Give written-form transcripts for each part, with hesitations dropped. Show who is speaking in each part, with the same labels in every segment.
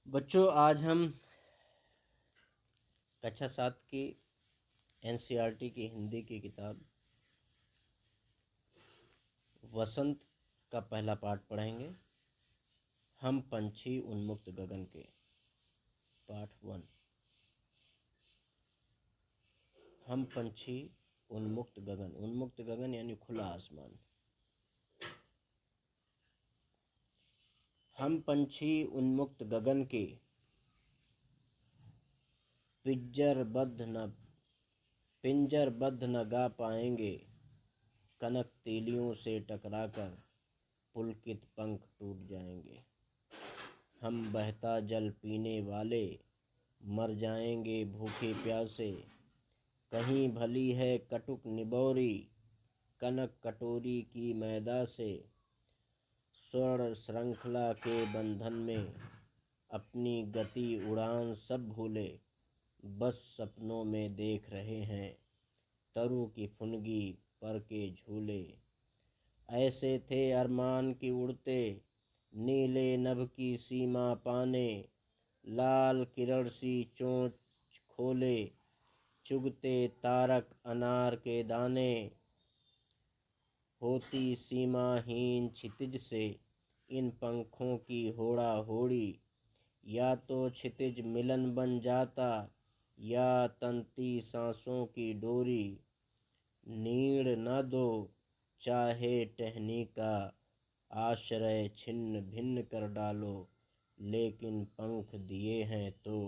Speaker 1: बच्चों, आज हम कक्षा 7 की एनसीईआरटी की हिंदी की किताब वसंत का पहला पाठ पढ़ेंगे। हम पंछी उन्मुक्त गगन के पाठ 1। हम पंछी उन्मुक्त गगन यानी खुला आसमान। हम पंछी उन्मुक्त गगन के पिंजरबद्ध न गा पाएंगे, कनक तीलियों से टकराकर पुलकित पंख टूट जाएंगे। हम बहता जल पीने वाले मर जाएंगे भूखे प्यासे, कहीं भली है कटुक निबोरी, कनक कटोरी की मैदा से। स्वर्ण श्रृंखला के बंधन में अपनी गति उड़ान सब भूले, बस सपनों में देख रहे हैं तरु की फुनगी पर के झूले। ऐसे थे अरमान की उड़ते, नीले नभ की सीमा पाने, लाल किरण सी चोंच खोले, चुगते तारक अनार के दाने। होती सीमाहीन क्षितिज से इन पंखों की होड़ा होड़ी, या तो क्षितिज मिलन बन जाता, या तंती सांसों की डोरी। नीड़ न दो चाहे टहनी का आश्रय छिन्न भिन्न कर डालो, लेकिन पंख दिए हैं तो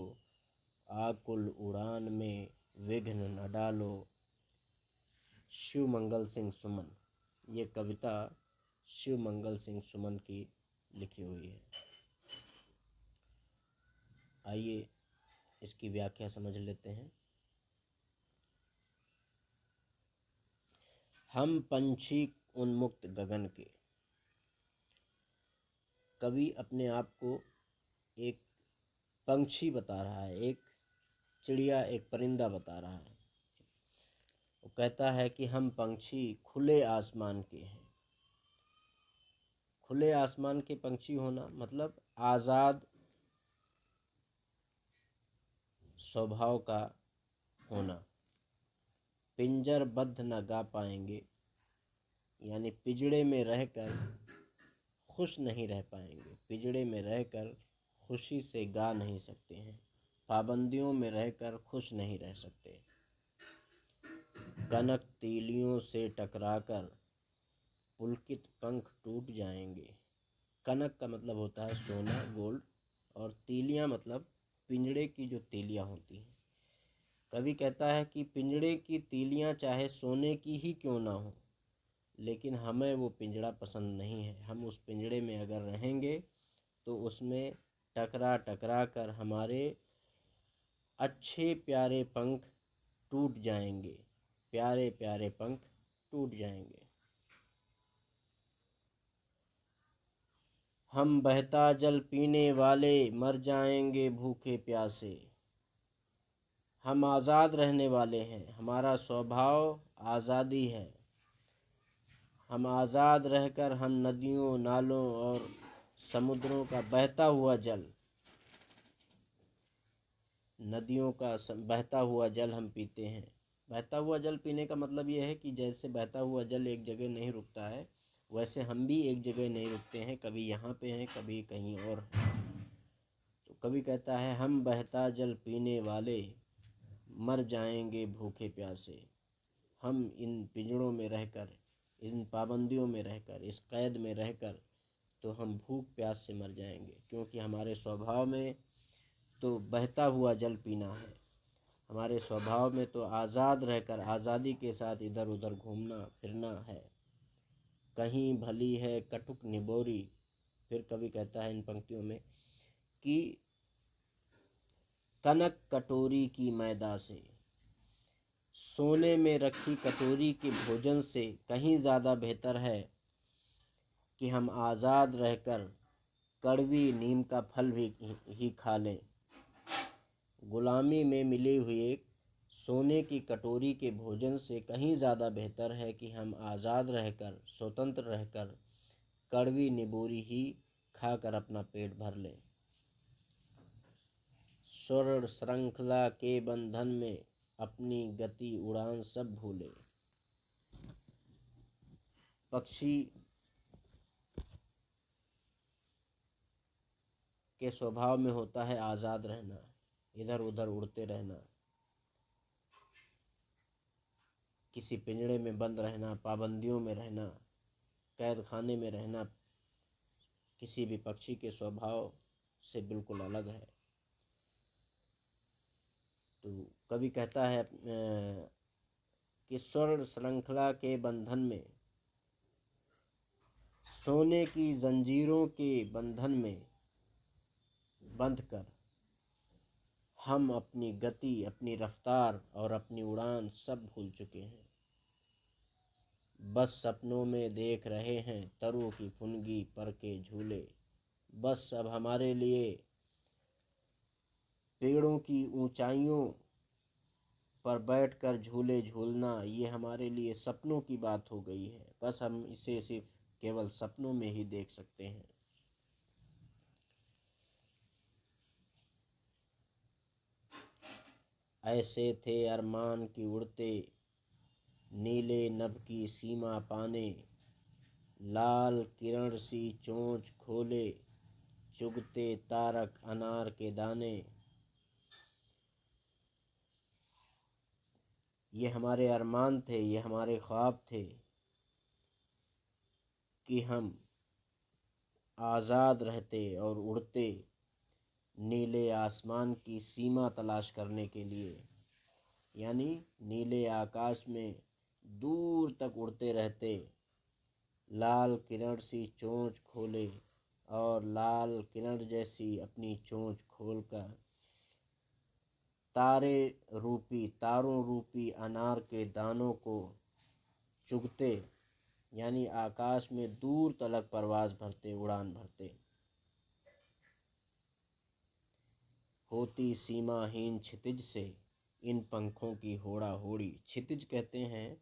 Speaker 1: आकुल उड़ान में विघ्न न डालो। शिव मंगल सिंह सुमन। ये कविता शिव मंगल सिंह सुमन की लिखी हुई है। आइए इसकी व्याख्या समझ लेते हैं। हम पंछी उन्मुक्त गगन के। कवि अपने आप को एक पंछी बता रहा है, एक चिड़िया, एक परिंदा बता रहा है। वो कहता है कि हम पंछी खुले आसमान के हैं। खुले आसमान के पंछी होना मतलब आज़ाद स्वभाव का होना। पिंजरबद्ध न गा पाएंगे यानी पिंजड़े में रहकर खुश नहीं रह पाएंगे। पिंजड़े में रहकर खुशी से गा नहीं सकते हैं। पाबंदियों में रहकर खुश नहीं रह सकते। कनक तीलियों से टकराकर पुलकित पंख टूट जाएंगे। कनक का मतलब होता है सोना, गोल्ड, और तीलियां मतलब पिंजड़े की जो तीलियां होती हैं। कवि कहता है कि पिंजड़े की तीलियां चाहे सोने की ही क्यों ना हो, लेकिन हमें वो पिंजड़ा पसंद नहीं है। हम उस पिंजड़े में अगर रहेंगे तो उसमें टकरा टकरा कर हमारे अच्छे प्यारे पंख टूट जाएंगे। प्यारे प्यारे पंख टूट जाएंगे। हम बहता जल पीने वाले मर जाएंगे भूखे प्यासे। हम आज़ाद रहने वाले हैं। हमारा स्वभाव आज़ादी है। हम आज़ाद रहकर हम नदियों, नालों और समुद्रों का बहता हुआ जल, नदियों का बहता हुआ जल हम पीते हैं। बहता हुआ जल पीने का मतलब ये है कि जैसे बहता हुआ जल एक जगह नहीं रुकता है, वैसे हम भी एक जगह नहीं रुकते हैं। कभी यहाँ पे हैं, कभी कहीं और। तो कभी कहता है हम बहता जल पीने वाले मर जाएंगे भूखे प्यासे। हम इन पिंजड़ों में रहकर, इन पाबंदियों में रहकर, इस कैद में रहकर तो हम भूख प्यास से मर जाएंगे, क्योंकि हमारे स्वभाव में तो बहता हुआ जल पीना है। हमारे स्वभाव में तो आज़ाद रहकर आज़ादी के साथ इधर उधर घूमना फिरना है। कहीं भली है कटुक निबोरी। फिर कवि कहता है इन पंक्तियों में कि कनक कटोरी की मैदा से, सोने में रखी कटोरी के भोजन से कहीं ज़्यादा बेहतर है कि हम आज़ाद रहकर कड़वी नीम का फल भी ही खा लें। गुलामी में मिली हुई सोने की कटोरी के भोजन से कहीं ज़्यादा बेहतर है कि हम आज़ाद रहकर, स्वतंत्र रहकर कड़वी निबोरी ही खाकर अपना पेट भर लें। स्वर्ण श्रृंखला के बंधन में अपनी गति उड़ान सब भूले। पक्षी के स्वभाव में होता है आज़ाद रहना, इधर उधर उड़ते रहना, किसी पिंजड़े में बंद रहना, पाबंदियों में रहना, कैद खाने में रहना किसी भी पक्षी के स्वभाव से बिल्कुल अलग है। तो कवि कहता है कि स्वर्ण श्रृंखला के बंधन में, सोने की जंजीरों के बंधन में बंधकर हम अपनी गति, अपनी रफ्तार और अपनी उड़ान सब भूल चुके हैं। बस सपनों में देख रहे हैं तरों की फुनगी पर के झूले। बस अब हमारे लिए पेड़ों की ऊंचाइयों पर बैठकर झूले झूलना ये हमारे लिए सपनों की बात हो गई है। बस हम इसे सिर्फ केवल सपनों में ही देख सकते हैं। ऐसे थे अरमान की उड़ते, नीले नभ की सीमा पाने, लाल किरण सी चोंच खोले, चुगते तारक अनार के दाने। ये हमारे अरमान थे, ये हमारे ख्वाब थे कि हम आज़ाद रहते और उड़ते नीले आसमान की सीमा तलाश करने के लिए, यानी नीले आकाश में दूर तक उड़ते रहते, लाल किरण सी चोंच खोले और लाल किरण जैसी अपनी चोंच खोलकर तारों रूपी अनार के दानों को चुगते, यानी आकाश में दूर तलक परवाज़ भरते, उड़ान भरते। होती सीमाहीन क्षितिज से इन पंखों की होड़ा होड़ी। क्षितिज कहते हैं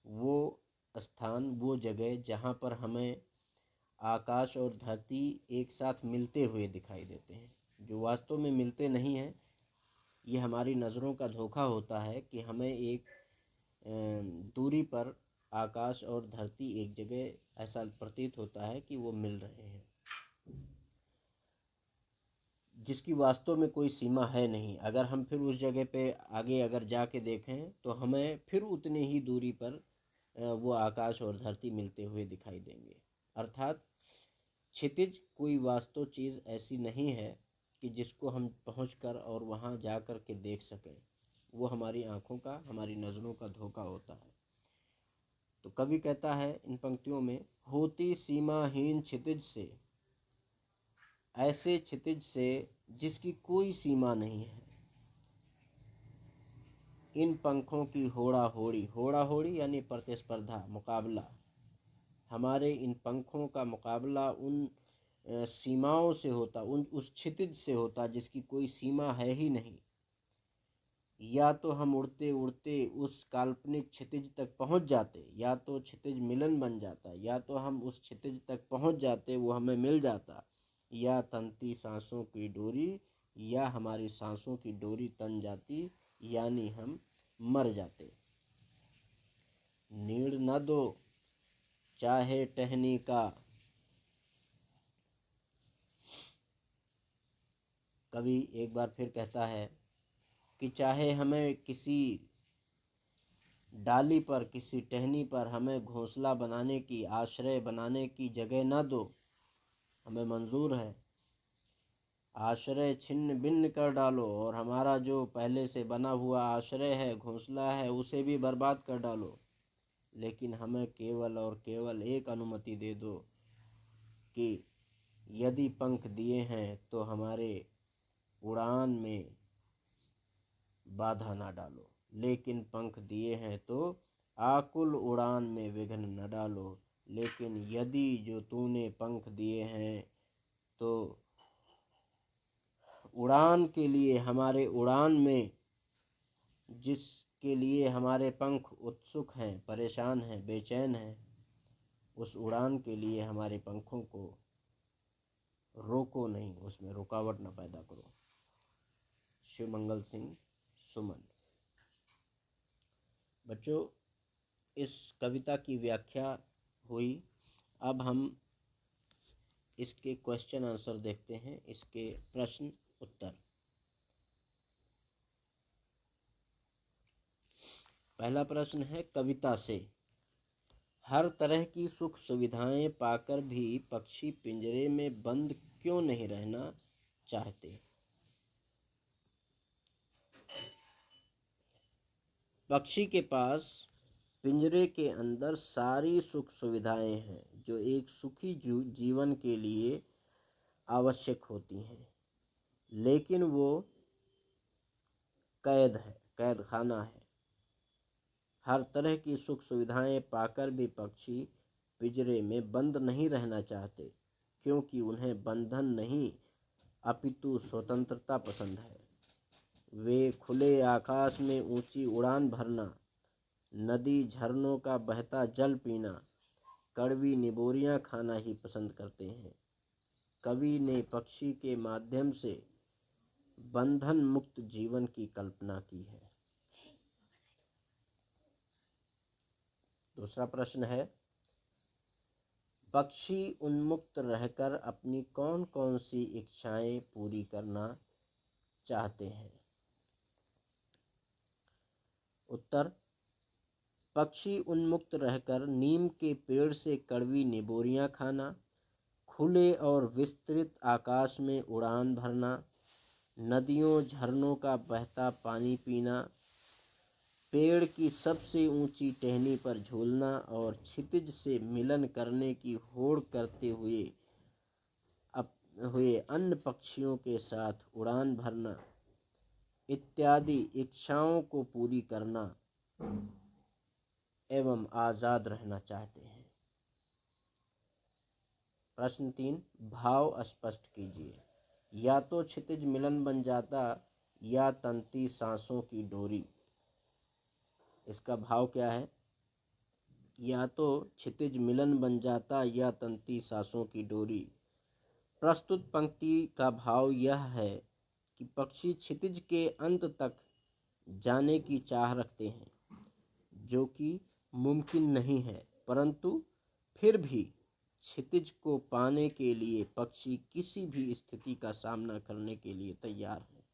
Speaker 1: वो स्थान, वो जगह जहाँ पर हमें आकाश और धरती एक साथ मिलते हुए दिखाई देते हैं, जो वास्तव में मिलते नहीं हैं। ये हमारी नज़रों का धोखा होता है कि हमें एक दूरी पर आकाश और धरती एक जगह ऐसा प्रतीत होता है कि वो मिल रहे हैं, जिसकी वास्तव में कोई सीमा है नहीं। अगर हम फिर उस जगह पे आगे अगर जाके देखें तो हमें फिर उतनी ही दूरी पर वो आकाश और धरती मिलते हुए दिखाई देंगे। अर्थात क्षितिज कोई वास्तव चीज़ ऐसी नहीं है कि जिसको हम पहुंचकर और वहां जाकर के देख सकें। वो हमारी आँखों का, हमारी नज़रों का धोखा होता है। तो कवि कहता है इन पंक्तियों में, होती सीमाहीन क्षितिज से, ऐसे क्षितिज से जिसकी कोई सीमा नहीं है, इन पंखों की होड़ा होड़ी। होड़ा होड़ी यानी प्रतिस्पर्धा, मुकाबला। हमारे इन पंखों का मुकाबला उन सीमाओं से होता, उस क्षितिज से होता जिसकी कोई सीमा है ही नहीं। या तो हम उड़ते उड़ते उस काल्पनिक क्षितिज तक पहुंच जाते, या तो क्षितिज मिलन बन जाता, या तो हम उस क्षितिज तक पहुंच जाते, वो हमें मिल जाता, या तनती सांसों की डोरी, या हमारी सांसों की डोरी तन जाती, यानी हम मर जाते। नीड़ न दो चाहे टहनी का, कवि एक बार फिर कहता है कि चाहे हमें किसी डाली पर, किसी टहनी पर हमें घोंसला बनाने की, आश्रय बनाने की जगह न दो, हमें मंजूर है। आश्रय छिन्न भिन्न कर डालो और हमारा जो पहले से बना हुआ आश्रय है, घोंसला है, उसे भी बर्बाद कर डालो, लेकिन हमें केवल और केवल एक अनुमति दे दो कि यदि पंख दिए हैं तो हमारे उड़ान में बाधा ना डालो, लेकिन पंख दिए हैं तो आकुल उड़ान में विघ्न न डालो। लेकिन यदि जो तूने पंख दिए हैं तो उड़ान के लिए, हमारे उड़ान में जिसके लिए हमारे पंख उत्सुक हैं, परेशान हैं, बेचैन हैं, उस उड़ान के लिए हमारे पंखों को रोको नहीं, उसमें रुकावट न पैदा करो। शिवमंगल सिंह सुमन। बच्चों, इस कविता की व्याख्या हुई। अब हम इसके क्वेश्चन आंसर देखते हैं, इसके प्रश्न उत्तर। पहला प्रश्न है, कविता से हर तरह की सुख सुविधाएं पाकर भी पक्षी पिंजरे में बंद क्यों नहीं रहना चाहते? पक्षी के पास पिंजरे के अंदर सारी सुख सुविधाएं हैं जो एक सुखी जीवन के लिए आवश्यक होती हैं, लेकिन वो कैद है, कैद खाना है। हर तरह की सुख सुविधाएं पाकर भी पक्षी पिंजरे में बंद नहीं रहना चाहते, क्योंकि उन्हें बंधन नहीं अपितु स्वतंत्रता पसंद है। वे खुले आकाश में ऊंची उड़ान भरना, नदी झरनों का बहता जल पीना, कड़वी निबोरियां खाना ही पसंद करते हैं। कवि ने पक्षी के माध्यम से बंधन मुक्त जीवन की कल्पना की है। दूसरा प्रश्न है, पक्षी उन्मुक्त रहकर अपनी कौन कौन सी इच्छाएं पूरी करना चाहते हैं? उत्तर, पक्षी उन्मुक्त रहकर नीम के पेड़ से कड़वी निबोरियां खाना, खुले और विस्तृत आकाश में उड़ान भरना, नदियों झरनों का बहता पानी पीना, पेड़ की सबसे ऊंची टहनी पर झूलना और क्षितिज से मिलन करने की होड़ करते हुए अन्य पक्षियों के साथ उड़ान भरना इत्यादि इच्छाओं को पूरी करना एवं आजाद रहना चाहते हैं। प्रश्न 3, भाव स्पष्ट कीजिए। या तो क्षितिज मिलन बन जाता या तंती सांसों की डोरी। इसका भाव क्या है? या तो क्षितिज मिलन बन जाता या तंती सांसों की डोरी। प्रस्तुत पंक्ति का भाव यह है कि पक्षी क्षितिज के अंत तक जाने की चाह रखते हैं, जो कि मुमकिन नहीं है, परंतु फिर भी क्षितिज को पाने के लिए पक्षी किसी भी स्थिति का सामना करने के लिए तैयार है,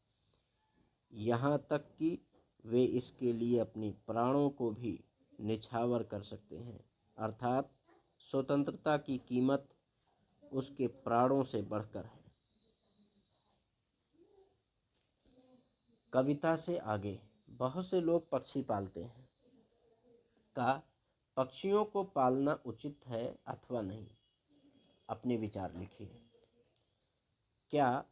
Speaker 1: यहाँ तक कि वे इसके लिए अपनी प्राणों को भी निछावर कर सकते हैं, अर्थात स्वतंत्रता की कीमत उसके प्राणों से बढ़कर है। कविता से आगे, बहुत से लोग पक्षी पालते हैं। का पक्षियों को पालना उचित है अथवा नहीं? अपने विचार लिखिए। क्या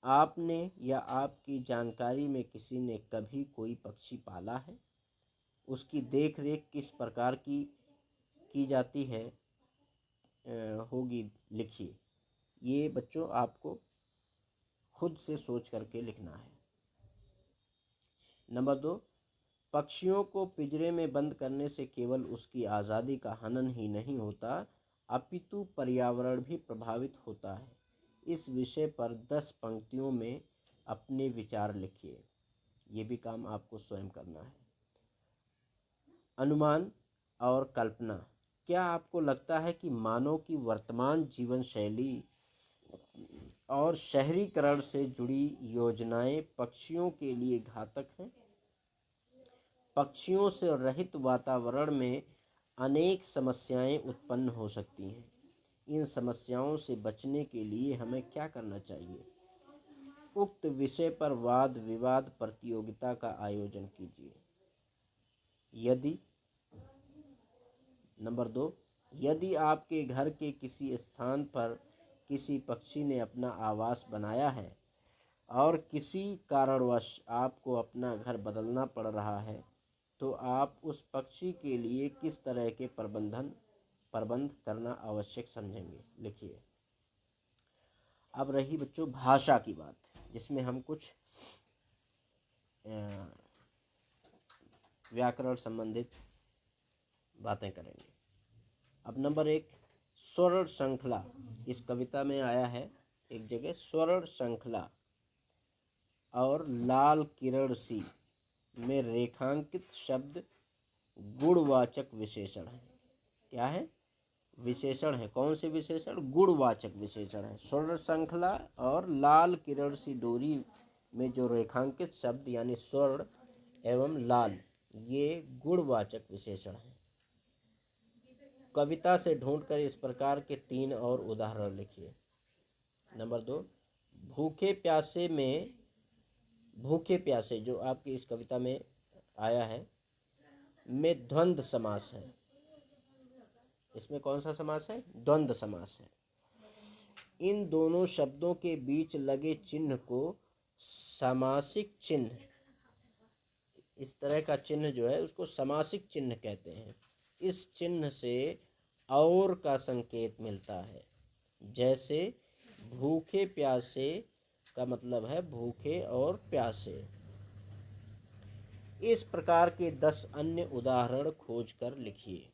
Speaker 1: आपने या आपकी जानकारी में किसी ने कभी कोई पक्षी पाला है? उसकी देख रेख किस प्रकार की जाती है होगी, लिखिए। ये बच्चों आपको खुद से सोच करके लिखना है। नंबर 2, पक्षियों को पिंजरे में बंद करने से केवल उसकी आज़ादी का हनन ही नहीं होता, अपितु पर्यावरण भी प्रभावित होता है। इस विषय पर 10 पंक्तियों में अपने विचार लिखिए। ये भी काम आपको स्वयं करना है। अनुमान और कल्पना। क्या आपको लगता है कि मानव की वर्तमान जीवन शैली और शहरीकरण से जुड़ी योजनाएं पक्षियों के लिए घातक हैं? पक्षियों से रहित वातावरण में अनेक समस्याएं उत्पन्न हो सकती हैं। इन समस्याओं से बचने के लिए हमें क्या करना चाहिए? उक्त विषय पर वाद विवाद प्रतियोगिता का आयोजन कीजिए। यदि नंबर 2, यदि आपके घर के किसी स्थान पर किसी पक्षी ने अपना आवास बनाया है और किसी कारणवश आपको अपना घर बदलना पड़ रहा है, तो आप उस पक्षी के लिए किस तरह के प्रबंध करना आवश्यक समझेंगे, लिखिए। अब रही बच्चों भाषा की बात, जिसमें हम कुछ व्याकरण संबंधित बातें करेंगे। अब नंबर 1, स्वर्ण श्रृंखला। इस कविता में आया है एक जगह स्वर्ण श्रृंखला। और लाल किरण सी में रेखांकित शब्द गुणवाचक विशेषण है। क्या है? विशेषण है। कौन से विशेषण? गुणवाचक विशेषण है। स्वर्ण श्रृंखला और लाल किरण सी डोरी में जो रेखांकित शब्द यानी स्वर्ण एवं लाल, ये गुणवाचक विशेषण है। कविता से ढूंढकर इस प्रकार के 3 और उदाहरण लिखिए। नंबर 2, भूखे प्यासे जो आपकी इस कविता में आया है में द्वंद्व समास है। इसमें कौन सा समास है? द्वंद्व समास है। इन दोनों शब्दों के बीच लगे चिन्ह को समासिक चिन्ह, इस तरह का चिन्ह जो है उसको समासिक चिन्ह कहते हैं। इस चिन्ह से और का संकेत मिलता है। जैसे भूखे प्यासे का मतलब है भूखे और प्यासे। इस प्रकार के 10 अन्य उदाहरण खोज कर लिखिए।